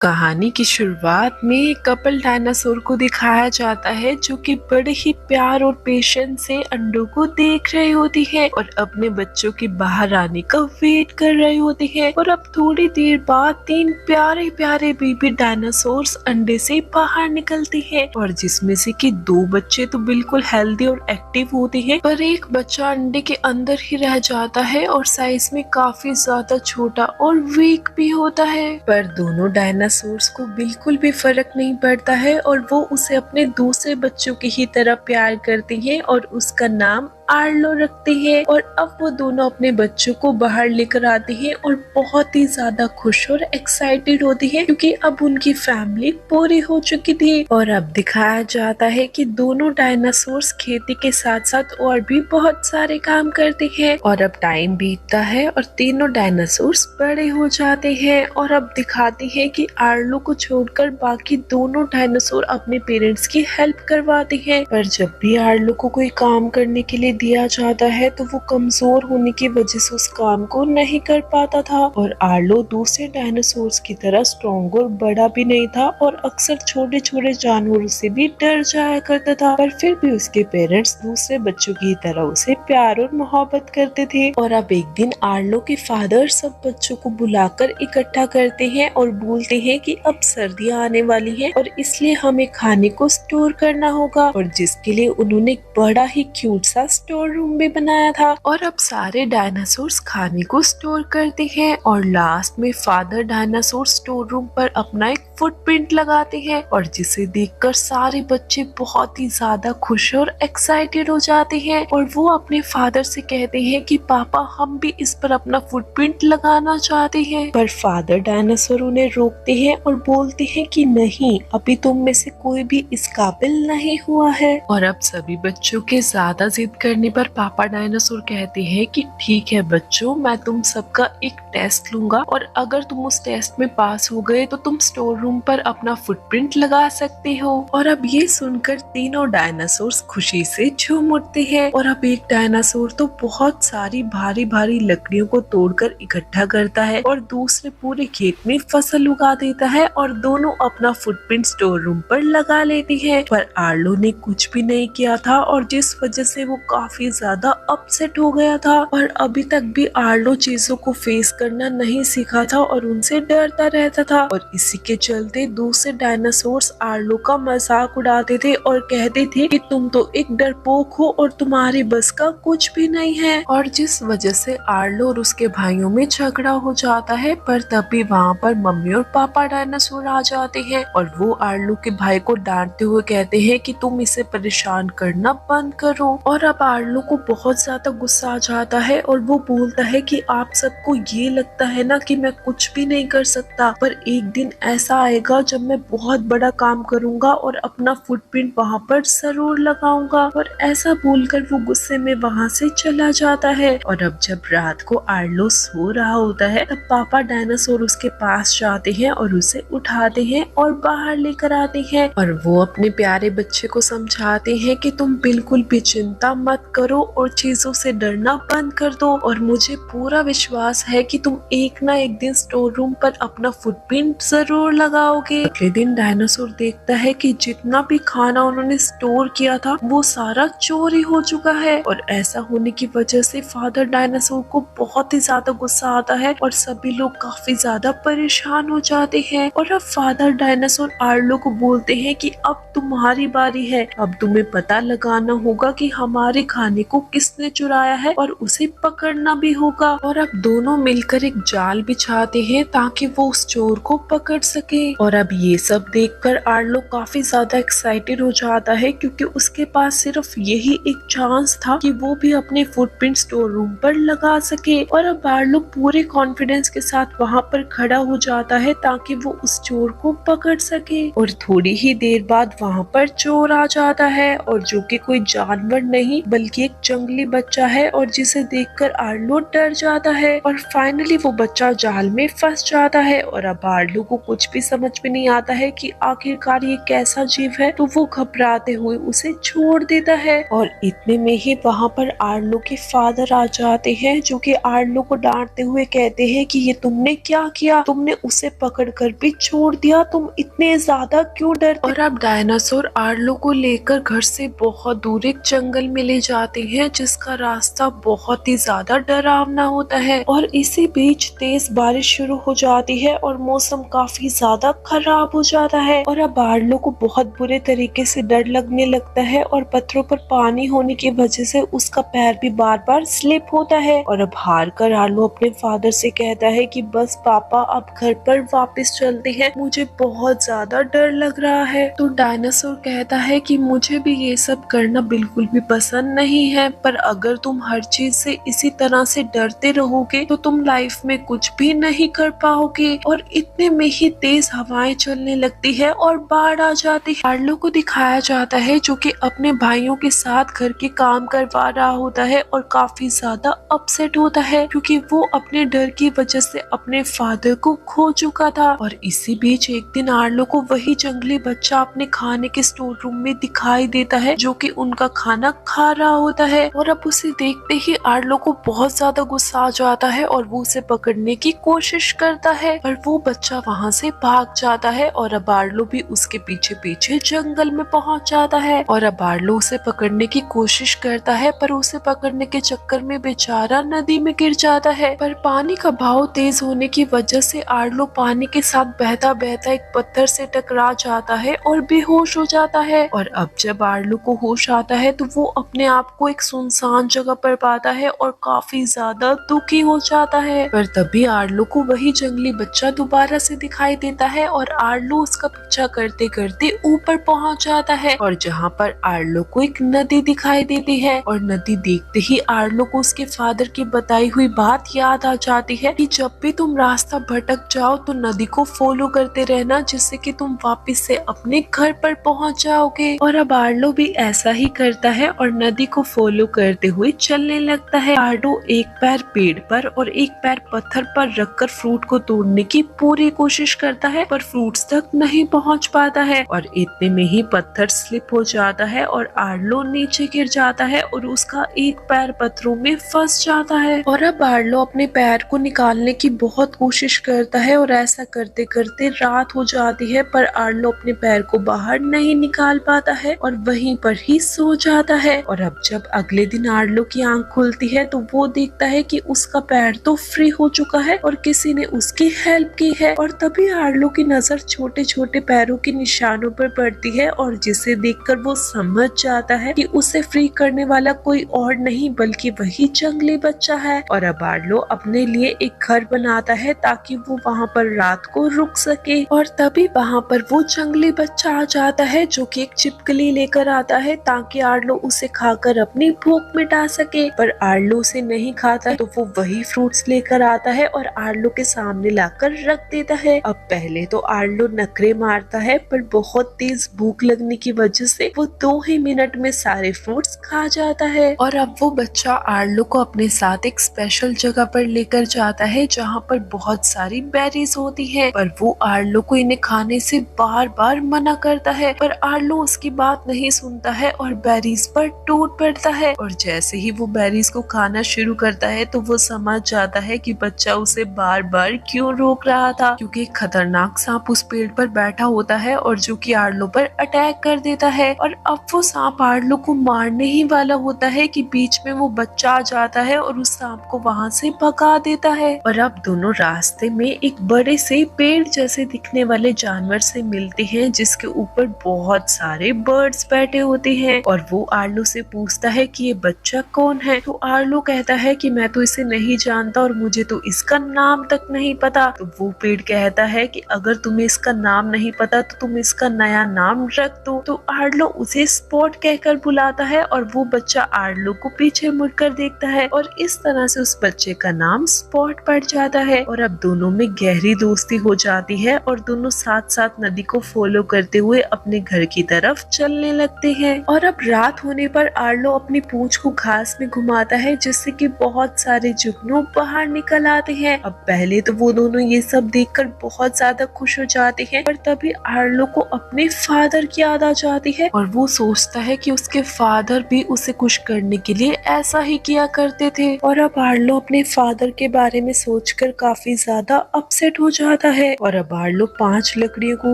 कहानी की शुरुआत में एक कपल डायनासोर को दिखाया जाता है जो कि बड़े ही प्यार और पेशेंस से अंडों को देख रहे होती है और अपने बच्चों के बाहर आने का वेट कर रहे होते हैं। और अब थोड़ी देर बाद तीन प्यारे प्यारे बेबी डायनासोर्स अंडे से बाहर निकलते हैं और जिसमें से कि दो बच्चे तो बिल्कुल हेल्दी और एक्टिव होते हैं, पर एक बच्चा अंडे के अंदर ही रह जाता है और साइज में काफी ज्यादा छोटा और वीक भी होता है। पर दोनों डायनासोर्स को बिल्कुल भी फर्क नहीं पड़ता है और वो उसे अपने दूसरे बच्चों की ही तरह प्यार करती हैं और उसका नाम आर्लो रखते हैं। और अब वो दोनों अपने बच्चों को बाहर लेकर आते हैं और बहुत ही ज्यादा खुश और एक्साइटेड होती हैं क्योंकि अब उनकी फैमिली पूरी हो चुकी थी। और अब दिखाया जाता है कि दोनों डायनासोर्स खेती के साथ साथ और भी बहुत सारे काम करते हैं। और अब टाइम बीतता है और तीनों डायनासोर्स बड़े हो जाते हैं और अब दिखाते हैं कि आर्लो को छोड़कर बाकी दोनों डायनासोर अपने पेरेंट्स की हेल्प करवाते हैं। पर जब भी आर्लो को कोई काम करने के लिए दिया जाता है तो वो कमजोर होने की वजह से उस काम को नहीं कर पाता था। और आर्लो दूसरे डायनासोर्स की तरह स्ट्रॉन्ग और बड़ा भी नहीं था और अक्सर छोटे छोटे जानवरों से भी डर जाया करता था, पर फिर भी उसके पेरेंट्स दूसरे बच्चों की तरह उसे प्यार और मोहब्बत करते थे। और अब एक दिन आर्लो के फादर सब बच्चों को बुलाकर इकट्ठा करते हैं और बोलते हैं कि अब सर्दियां आने वाली हैं और इसलिए हमें खाने को स्टोर करना होगा, और जिसके लिए उन्होंने एक बड़ा ही क्यूट सा स्टोर रूम भी बनाया था। और अब सारे डायनासोर्स खाने को स्टोर करते हैं और लास्ट में फादर डायनासोर स्टोर रूम पर अपना एक फुटप्रिंट लगाते हैं और जिसे देखकर सारे बच्चे बहुत ही ज्यादा खुश और एक्साइटेड हो जाते हैं। और वो अपने फादर से कहते हैं कि पापा हम भी इस पर अपना फुटप्रिंट लगाना चाहते हैं, पर फादर डायनासोर उन्हें रोकते हैं और बोलते हैं कि नहीं, अभी तुम में से कोई भी इस काबिल नहीं हुआ है। और अब सभी बच्चों के ज्यादा जिद करने पर पापा डायनासोर कहते हैं कि ठीक है बच्चों, मैं तुम सबका एक टेस्ट लूंगा और अगर तुम उस टेस्ट में पास हो गए तो तुम स्टोर रूम पर अपना फुटप्रिंट लगा सकते हो। और अब ये सुनकर तीनों डायनासोर्स खुशी से झूम उठते हैं। और अब एक डायनासोर तो बहुत सारी भारी भारी लकड़ियों को तोड़कर इकट्ठा करता है और दूसरे पूरे खेत में फसल उगा देता है और दोनों अपना फुटप्रिंट स्टोर रूम पर लगा लेते हैं। पर आर्लो ने कुछ भी नहीं किया था और जिस वजह से वो काफी ज्यादा अपसेट हो गया था और अभी तक भी आर्लो चीजों को फेस करना नहीं सीखा था और उनसे डरता रहता था। और इसी के चलते दूसरे डायनासोर्स आर्लो का मजाक उड़ाते थे और कहते थे कि तुम तो एक डरपोक हो और तुम्हारी बस का कुछ भी नहीं है, और जिस वजह से आर्लो और उसके भाइयों में झगड़ा हो जाता है। पर तभी वहाँ पर मम्मी और पापा डायनासोर आ जाते हैं और वो आर्लो के भाई को डांटते हुए कहते हैं कि तुम इसे परेशान करना बंद करो। और अब आर्लो को बहुत ज्यादा गुस्सा आ जाता है और वो बोलता है कि आप सबको ये लगता है ना कि मैं कुछ भी नहीं कर सकता, पर एक दिन ऐसा आएगा जब मैं बहुत बड़ा काम करूंगा और अपना फुटप्रिंट वहाँ पर जरूर लगाऊंगा। और ऐसा बोलकर वो गुस्से में वहाँ से चला जाता है। और अब जब रात को आर्लो सो रहा होता है तब पापा डायनासोर उसके पास जाते हैं और उसे उठाते हैं और बाहर लेकर आते हैं और वो अपने प्यारे बच्चे को समझाते हैं कि तुम बिल्कुल भी चिंता मत करो और चीजों से डरना बंद कर दो, और मुझे पूरा विश्वास है कि तुम एक ना एक दिन स्टोर रूम पर अपना फुटप्रिंट जरूर लगाओगे। अगले दिन डायनासोर देखता है कि जितना भी खाना उन्होंने स्टोर किया था वो सारा चोरी हो चुका है, और ऐसा होने की वजह से फादर डायनासोर को बहुत ही ज्यादा गुस्सा आता है और सभी लोग काफी ज्यादा परेशान हो जाते हैं। और अब फादर डायनासोर आर्लो को बोलते हैं कि अब तुम्हारी बारी है, अब तुम्हें पता लगाना होगा कि हमारे खाने को किसने चुराया है और उसे पकड़ना भी होगा। और अब दोनों मिलकर एक जाल बिछाते हैं ताकि वो उस चोर को पकड़ सके। और अब ये सब देखकर आर्लो काफी ज्यादा एक्साइटेड हो जाता है क्योंकि उसके पास सिर्फ यही एक चांस था कि वो भी अपने फुटप्रिंट स्टोर रूम पर लगा सके। और अब आर्लो पूरे कॉन्फिडेंस के साथ वहाँ पर खड़ा हो जाता है ताकि वो उस चोर को पकड़ सके। और थोड़ी ही देर बाद वहाँ पर चोर आ जाता है और जो कि कोई जानवर नहीं बल्कि एक जंगली बच्चा है और जिसे देखकर आर्लो डर जाता है और फाइनली वो बच्चा जाल में फंस जाता है। और अब आर्लो को कुछ भी समझ में नहीं आता है कि आखिरकार ये कैसा जीव है, तो वो घबराते हुए उसे छोड़ देता है। और इतने में ही वहाँ पर आर्लो के फादर आ जाते हैं, जो कि आर्लो को डांटते हुए कहते हैं कि ये तुमने क्या किया, तुमने उसे पकड़कर भी छोड़ दिया, तुम इतने ज्यादा क्यों डरते। और अब डायनासोर आर्लो को लेकर घर से बहुत दूर एक जंगल में ले जाते हैं, जिसका रास्ता बहुत ही ज्यादा डरावना होता है। और इसी बीच तेज बारिश शुरू हो जाती है और मौसम काफी ज्यादा खराब हो जाता है। और अब आर्लो को बहुत बुरे तरीके से डर लगने लगता है और पत्थरों पर पानी होने की वजह से उसका पैर भी बार बार स्लिप होता है। और अब हार कर आर्लो अपने फादर से कहता है कि बस पापा, अब घर पर वापस चलते हैं, मुझे बहुत ज्यादा डर लग रहा है। तो डायनासोर कहता है कि मुझे भी ये सब करना बिल्कुल भी पसंद नहीं है, पर अगर तुम हर चीज से इसी तरह से डरते रहोगे तो तुम लाइफ में कुछ भी नहीं कर पाओगे। और इतने में ही तेज हवाएं चलने लगती है और बाढ़ आ जाती है। आर्लो को दिखाया जाता है जो कि अपने भाइयों के साथ घर के काम करवा रहा होता है और काफी ज्यादा अपसेट होता है, क्योंकि वो अपने डर की वजह से अपने फादर को खो चुका था। और इसी बीच एक दिन आर्लो को वही जंगली बच्चा अपने खाने के स्टोर रूम में दिखाई देता है, जो कि उनका खाना खा रहा होता है। और अब उसे देखते ही आर्लो को बहुत ज्यादा गुस्सा आ जाता है और वो उसे पकड़ने की कोशिश करता है, पर वो बच्चा वहाँ से भाग जाता है। और अब आर्लो भी उसके पीछे पीछे जंगल में पहुंच जाता है। और अब आर्लो उसे पकड़ने की कोशिश करता है, पर उसे पकड़ने के चक्कर में बेचारा नदी में गिर जाता है। पर पानी का बहाव तेज होने की वजह से आर्लो पानी के साथ बहता बहता एक पत्थर से टकरा जाता है और बेहोश हो जाता है। और अब जब आर्लो को होश आता है तो वो अपने आप को एक सुनसान जगह पर पाता है और काफी ज्यादा दुखी हो जाता है। पर तभी आर्लो को वही जंगली बच्चा दोबारा से दिखाई देता है और आर्लो उसका पीछा करते करते ऊपर पहुंच जाता है। और जहाँ पर आर्लो को एक नदी दिखाई देती है और नदी देखते ही आर्लो को उसके फादर की बताई हुई बात याद आ जाती है कि जब भी तुम रास्ता भटक जाओ तो नदी को फॉलो करते रहना, जिससे कि तुम वापस से अपने घर पर पहुंच जाओगे। और अब आर्लो भी ऐसा ही करता है और नदी को फॉलो करते हुए चलने लगता है। आर्लो एक पैर पेड़ पर और एक पैर पत्थर पर रखकर फ्रूट को तोड़ने की पूरी कोशिश करता है, पर फ्रूट्स तक नहीं पहुंच पाता है। और इतने में ही पत्थर स्लिप हो जाता है और आर्लो नीचे गिर जाता है और उसका एक पैर पत्थरों में फंस जाता है। और अब आर्लो अपने पैर को निकालने की बहुत कोशिश करता है और ऐसा करते करते रात हो जाती है, पर आर्लो अपने पैर को बाहर नहीं निकाल पाता है और वहीं पर ही सो जाता है। और अब जब अगले दिन आर्लो की आंख खुलती है तो वो देखता है कि उसका पैर तो फ्री हो चुका है और किसी ने उसकी हेल्प की है। और तभी आर्लो की नजर छोटे छोटे पैरों के निशानों पर पड़ती है और जिसे देखकर वो समझ जाता है कि उसे फ्री करने वाला कोई और नहीं बल्कि वही जंगली बच्चा है। और अब आर्लो अपने लिए एक घर बनाता है ताकि वो वहाँ पर रात को रुक सके। और तभी वहाँ पर वो जंगली बच्चा आ जाता है, जो कि एक छिपकली लेकर आता है ताकि आर्लो उसे खाकर अपनी भूख मिटा सके। पर आर्लो उसे नहीं खाता तो वो वही फ्रूट्स लेकर आता है और आर्लो के सामने लाकर रख देता है। अब पहले तो आर्लो नखरे मारता है, पर बहुत तेज भूख लगने की वजह से वो 2 ही मिनट में सारे फ्रूट्स खा जाता है। और अब वो बच्चा आर्लो को अपने साथ एक स्पेशल जगह पर लेकर जाता है जहाँ पर बहुत सारी बेरीज होती है, पर वो आर्लो को इन्हें खाने से बार बार मना करता है। पर आर्लो उसकी बात नहीं सुनता है और बेरीज पर टूट पड़ता है। और जैसे ही वो बेरीज को खाना शुरू करता है तो वो समझ जाता है कि बच्चा उसे बार बार क्यों रोक रहा था, क्योंकि एक खतरनाक सांप उस पेड़ पर बैठा होता है और जो कि आर्लो पर अटैक कर देता है। और अब वो सांप आर्लो को मारने ही वाला होता है कि बीच में वो बच्चा आ जाता है और उस सांप को वहाँ से भगा देता है। और अब दोनों रास्ते में एक बड़े से पेड़ जैसे दिखने वाले जानवर से मिलते हैं, जिसके ऊपर बहुत सारे बर्ड्स बैठे होते हैं। और वो आर्लो से पूछता है कि ये बच्चा कौन है। तो आर्लो कहता है कि मैं तो इसे नहीं जानता और मुझे तो इसका नाम तक नहीं पता। तो वो पेड़ कहता है कि अगर तुम्हें इसका नाम नहीं पता तो तुम इसका नया नाम रख दो। तो आर्लो उसे स्पॉट कहकर बुलाता है और वो बच्चा आर्लो को पीछे मुड़कर देखता है और इस तरह से उस बच्चे का नाम स्पॉट पड़ जाता है। और अब दोनों में गहरी दोस्ती हो जाती है और दोनों साथ साथ नदी को फॉलो करते हुए अपने घर की तरफ चलने लगते हैं। और अब रात होने पर आर्लो अपनी पूंछ को घास में घुमाता है जिससे कि बहुत सारे जुगनू बाहर निकल आते हैं। अब पहले तो वो दोनों ये सब देखकर बहुत ज्यादा खुश हो जाते हैं, पर तभी आर्लो को अपने फादर की याद आ जाती है और वो सोचता है कि उसके फादर भी उसे खुश करने के लिए ऐसा ही किया करते थे। और अब आर्लो अपने फादर के बारे में सोचकर काफी ज्यादा अपसेट हो जाता है और अब आर्लो 5 लकड़ियों को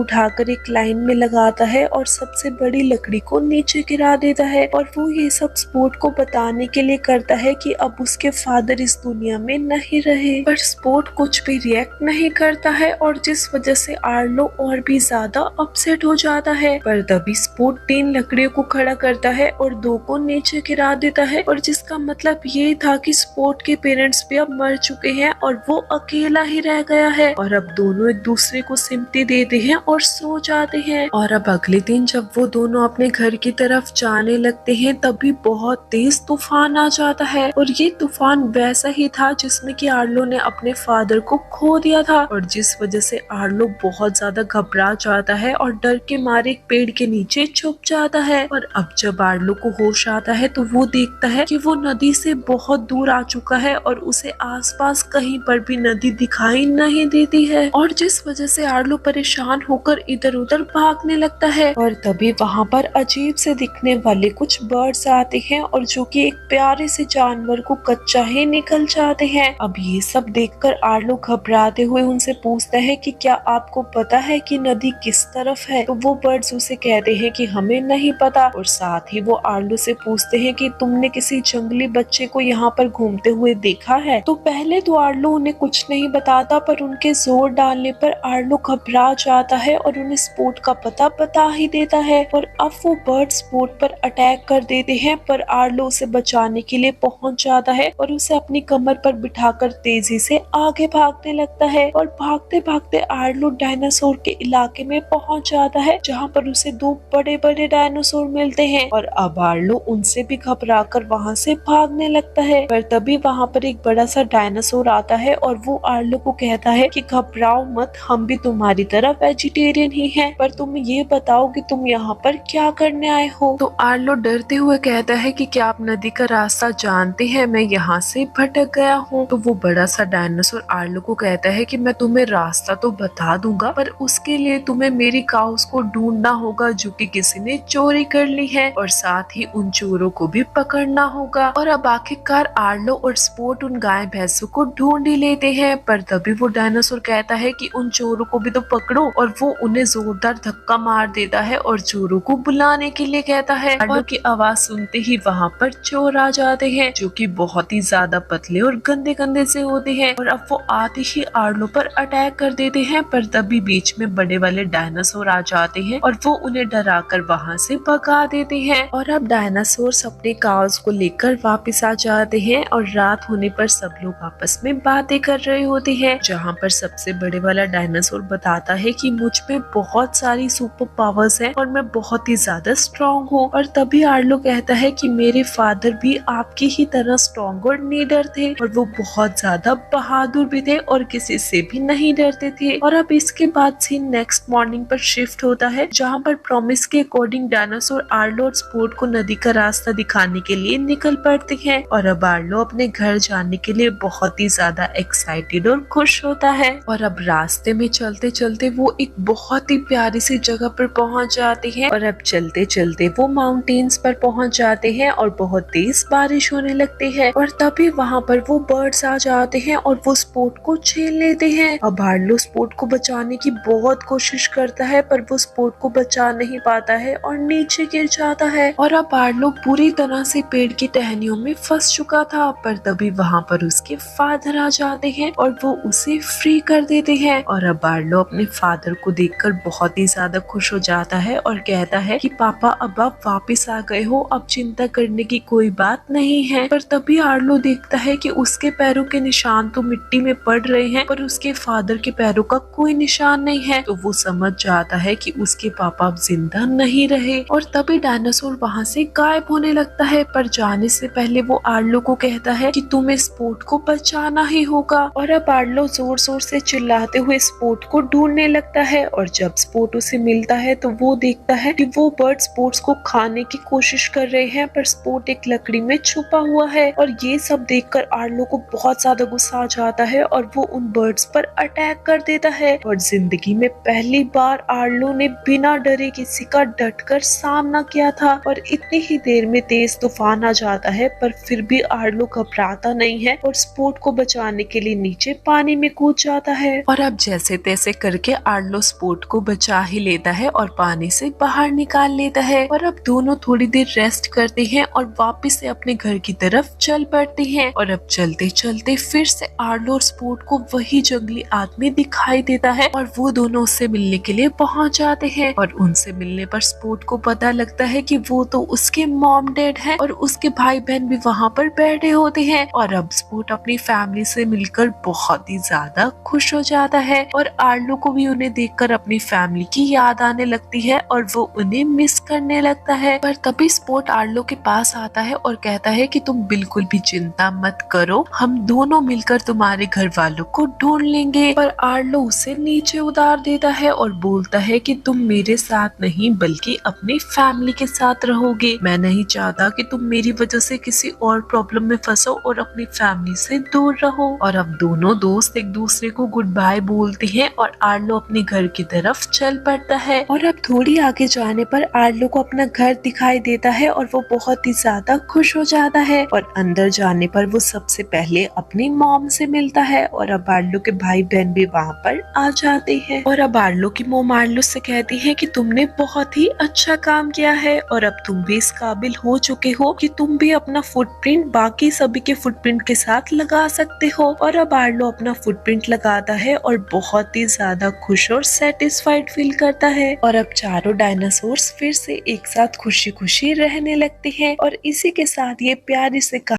उठाकर एक लाइन में लगाता है और सबसे बड़ी लकड़ी को नीचे गिरा देता है। और वो ये सब स्पोर्ट को बताने के लिए करता है कि अब उसके फादर इस दुनिया में नहीं रहे, पर स्पोर्ट कुछ भी रिएक्ट नहीं करता है और जिस वजह से आर्लो और भी ज्यादा अपसेट हो जाता है। पर तभी स्पोर्ट 3 लकड़ियों को खड़ा करता है और 2 को नीचे गिरा देता है, और जिसका मतलब ये था कि स्पोर्ट के पेरेंट्स भी अब मर चुके हैं और वो अकेला ही रह गया है। और अब दोनों एक दूसरे को सिम्पति देते हैं और सो जाते हैं। और अब अगले दिन जब वो दोनों अपने घर की तरफ जाने लगते हैं तभी बहुत तेज तूफान आ जाता है, और ये तूफान वैसा ही था जिसमें कि आर्लो ने अपने फादर को खो दिया था, और जिस वजह से आर्लो बहुत ज्यादा घबरा जाता है और डर के मारे एक पेड़ के नीचे छुप जाता है। और अब जब आर्लो को होश आता है तो वो देखता है कि वो नदी से बहुत दूर आ चुका है और उसे आसपास कहीं पर भी नदी दिखाई नहीं देती है, और जिस वजह से आर्लो परेशान होकर इधर उधर भागने लगता है। और तभी वहाँ पर अजीब से दिखने वाले कुछ बर्ड्स आते हैं और जो कि एक प्यारे से जानवर को कच्चा ही निकल जाते हैं। अब ये सब देखकर आर्लो घबराते हुए उनसे पूछता है कि क्या आपको पता है कि नदी किस तरफ है? तो वो बर्ड्स उसे कहते हैं कि हमें नहीं पता, और साथ ही वो आर्लो से पूछते हैं कि तुमने किसी जंगली बच्चे को यहाँ पर घूमते हुए देखा है? तो पहले तो आर्लो उन्हें कुछ नहीं बताता, पर उनके जोर डालने पर आर्लो घबरा जाता है और उन्हें स्पोर्ट का पता बता ही देता है। और अब वो बर्ड स्पोर्ट पर अटैक कर देते हैं, पर आर्लो उसे बचाने के लिए पहुंच जाता है और उसे अपनी कमर पर बिठाकर तेजी से आगे भागने लगता है। और भागते भागते आर्लो डायनासोर के इलाके में पहुंच जाता है जहां पर उसे 2 बड़े बड़े डायनासोर मिलते हैं, और अब आर्लो उनसे भी घबराकर वहां से भागने लगता है। पर तभी वहां पर एक बड़ा सा डायनासोर आता है और वो आर्लो को कहता है कि घबराओ मत, हम भी तुम्हारी तरह वेजिटेरियन ही हैं, पर तुम ये बताओ कि तुम यहाँ पर क्या करने आए हो? तो आर्लो डरते हुए कहता है कि क्या आप नदी का रास्ता जानते हैं? मैं यहाँ से भटक गया हूँ। तो वो बड़ा सा डायनासोर आर्लो को कहता है कि मैं तुम्हें रास्ता तो बता दूंगा, पर उसके लिए तुम्हें मेरी काउस को ढूंढना होगा जो कि किसी ने चोरी कर ली है, और साथ ही उन चोरों को भी पकड़ना होगा। और अब आखिरकार आर्लो और स्पोर्ट उन गाय भैंसों को ढूंढ ही लेते हैं, पर तभी वो डायनासोर कहता है कि उन चोरों को भी तो पकड़ो, और वो उन्हें जोरदार धक्का मार देता है और चोरों को बुलाने के लिए कहता है। आर्लो की आवाज सुनते ही वहाँ पर चोर आ जाते हैं जो कि बहुत ही ज्यादा पतले और गंदे गंदे से होते हैं, और अब वो आते ही आर्लो पर अटैक कर देते हैं। पर तभी बीच में बड़े वाले डायनासोर आ जाते हैं और वो उन्हें डराकर वहाँ से भगा देते हैं। और अब डायनासोर अपने काउस को लेकर वापस आ जाते हैं, और रात होने पर सब लोग आपस में बातें कर रहे होते हैं, जहाँ पर सबसे बड़े वाला डायनासोर बताता है कि मुझ में बहुत सारी सुपर पावर्स हैं और मैं बहुत ही ज्यादा स्ट्रॉन्ग हूँ। और तभी आर्लो कहता है कि मेरे फादर भी आपकी ही तरह स्ट्रॉन्ग और निडर थे, और वो बहुत ज्यादा बहादुर भी थे और किसी से भी नहीं डरते थे। और अब इसके बाद सीन नेक्स्ट मॉर्निंग पर शिफ्ट होता है, जहाँ पर प्रॉमिस के अकॉर्डिंग डायनासोर आर्लो और स्पोर्ट को नदी का रास्ता दिखाने के लिए निकल पड़ते हैं, और अब आर्लो अपने घर जाने के लिए बहुत ही ज्यादा एक्साइटेड और खुश होता है। और अब रास्ते में चलते चलते वो एक बहुत ही प्यारी सी जगह पर पहुंच जाते हैं, और अब चलते चलते वो माउंटेन्स पर पहुंच जाते हैं और बहुत तेज बारिश होने लगती है। और तभी वहाँ पर वो बर्ड्स आ जाते हैं और वो स्पोर्ट को छीन लेते हैं। अब आर्लो स्पोर्ट को बचाने की बहुत कोशिश करता है, पर वो स्पोर्ट को बचा नहीं पाता है और नीचे गिर जाता है। और अब आर्लो पूरी तरह से पेड़ की टहनियों में फंस चुका था, पर तभी वहाँ पर उसके फादर आ जाते हैं और वो उसे फ्री कर देते हैं। और अब आर्लो अपने फादर को देखकर बहुत ही ज्यादा खुश हो जाता है और कहता है कि पापा अब आप वापस आ गए हो, अब चिंता करने की कोई बात नहीं है। पर तभी आर्लो देखता है कि उसके पैरों के निशान तो मिट्टी में पड़ रहे हैं, पर उसके फादर के पैरों का कोई निशान नहीं है। तो वो समझ जाता है कि उसके पापा अब जिंदा नहीं रहे और तभी डायनासोर वहाँ से गायब होने लगता है। पर जाने से पहले वो आर्लो को कहता है कि तुम्हें स्पोर्ट को बचाना ही होगा। और अब आर्लो जोर जोर से चिल्लाते हुए स्पोर्ट को ढूंढने लगता है और जब स्पोर्ट उसे मिलता है तो वो देखता है कि वो बर्ड स्पोर्ट्स को खाने की कोशिश कर रहे हैं, पर स्पोर्ट एक लकड़ी में छुपा हुआ है। और ये सब देखकर आर्लो को बहुत ज्यादा गुस्सा आ जाता है और वो उन बर्ड्स पर अटैक कर देता है। और जिंदगी में पहली बार आर्लो ने बिना डरे किसी का डटकर सामना किया था और इतनी ही देर में तेज तूफान आ जाता है, पर फिर भी आर्लो घबराता नहीं है और स्पोर्ट को बचाने के लिए नीचे पानी में कूद जाता है। और अब जैसे तैसे करके आर्लो स्पोर्ट को बचा ही लेता है और पानी से बाहर निकाल लेता है। और अब दोनों थोड़ी देर रेस्ट करते हैं और वापस से अपने घर की तरफ चल पड़ते हैं। और अब चलते चलते फिर से आर्लो और स्पोर्ट को वही जंगली आदमी दिखाई देता है और वो दोनों उससे मिलने के लिए पहुंच जाते हैं। और उनसे मिलने पर स्पोर्ट को पता लगता है कि वो तो उसके मॉम डैड हैं और उसके भाई बहन भी वहाँ पर बैठे होते हैं। और अब स्पोर्ट अपनी फैमिली से मिलकर बहुत ही ज्यादा खुश हो जाता है और आर्लो को भी उन्हें देखकर अपनी फैमिली की याद आने लगती है और वो उन्हें मिस करने लगता है। पर तभी स्पोर्ट आर्लो के पास आता है और कहता है कि तुम बिल्कुल भी चिंता मत करो, हम दोनों मिलकर तुम्हारे घर वालों को ढूंढ लेंगे। पर आर्लो उसे नीचे उतार देता है और बोलता है कि तुम मेरे साथ नहीं बल्कि अपनी फैमिली के साथ रहोगे। मैं नहीं चाहता कि तुम मेरी वजह से किसी और प्रॉब्लम में फंसो और अपनी फैमिली से दूर रहो। और अब दोनों दोस्त एक दूसरे को गुड बाय बोलते हैं और आर्लो अपने घर की तरफ चल पड़ता है। और अब थोड़ी आगे जाने पर आर्लो को अपना घर दिखाई देता है और वो बहुत ही ज्यादा खुश हो जाता है। और अंदर जाने पर वो सबसे पहले अपनी मॉम से मिलता है और अब आर्लो के भाई बहन भी वहाँ पर आ जाते हैं। और अब आर्लो की मॉम आर्लो से कहती है कि तुमने बहुत ही अच्छा काम किया है और अब तुम भी इस काबिल हो चुके हो कि तुम भी अपना फुटप्रिंट बाकी सभी के फुटप्रिंट के साथ लगा सकते हो। और अब आर्लो अपना फुटप्रिंट लगाता है और बहुत ही ज्यादा खुश और सेटिस्फाइड फील करता है। और अब चारों डायनासोर्स फिर से एक साथ खुशी खुशी रहने लगते हैं। और इसी के साथ ये प्यारी से